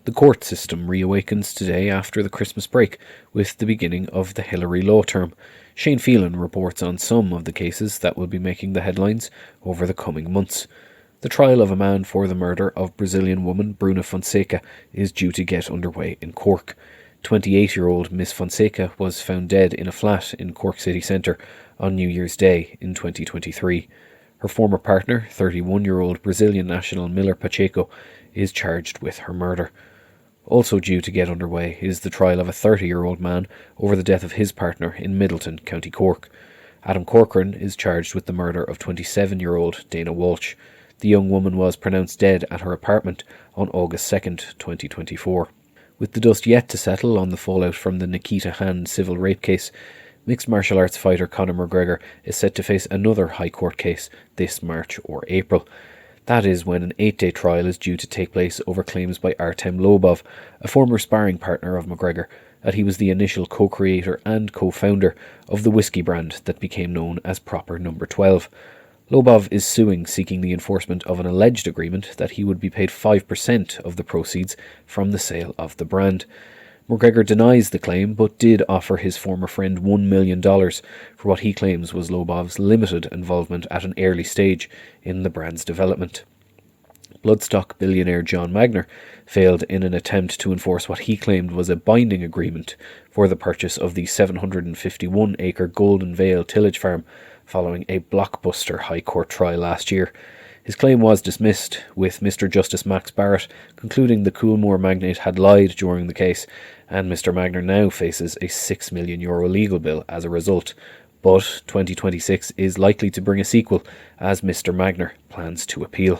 The court system reawakens today after the Christmas break, with the beginning of the Hilary law term. Shane Phelan reports on some of the cases that will be making the headlines over the coming months. The trial of a man for the murder of Brazilian woman Bruna Fonseca is due to get underway in Cork. 28-year-old Miss Fonseca was found dead in a flat in Cork city centre on New Year's Day in 2023. Her former partner, 31-year-old Brazilian national Miller Pacheco, is charged with her murder. Also due to get underway is the trial of a 30-year-old man over the death of his partner in Middleton, County Cork. Adam Corcoran is charged with the murder of 27-year-old Dana Walsh. The young woman was pronounced dead at her apartment on August 2nd, 2024. With the dust yet to settle on the fallout from the Nikita Hand civil rape case, mixed martial arts fighter Conor McGregor is set to face another High Court case this March or April. That is when an 8-day trial is due to take place over claims by Artem Lobov, a former sparring partner of McGregor, that he was the initial co-creator and co-founder of the whiskey brand that became known as Proper No. 12. Lobov is suing, seeking the enforcement of an alleged agreement that he would be paid 5% of the proceeds from the sale of the brand. McGregor denies the claim, but did offer his former friend $1 million for what he claims was Lobov's limited involvement at an early stage in the brand's development. Bloodstock billionaire John Magner failed in an attempt to enforce what he claimed was a binding agreement for the purchase of the 751-acre Golden Vale tillage farm following a blockbuster High Court trial last year. His claim was dismissed, with Mr. Justice Max Barrett concluding the Coolmore magnate had lied during the case, and Mr. Magner now faces a €6 million legal bill as a result. But 2026 is likely to bring a sequel, as Mr. Magner plans to appeal.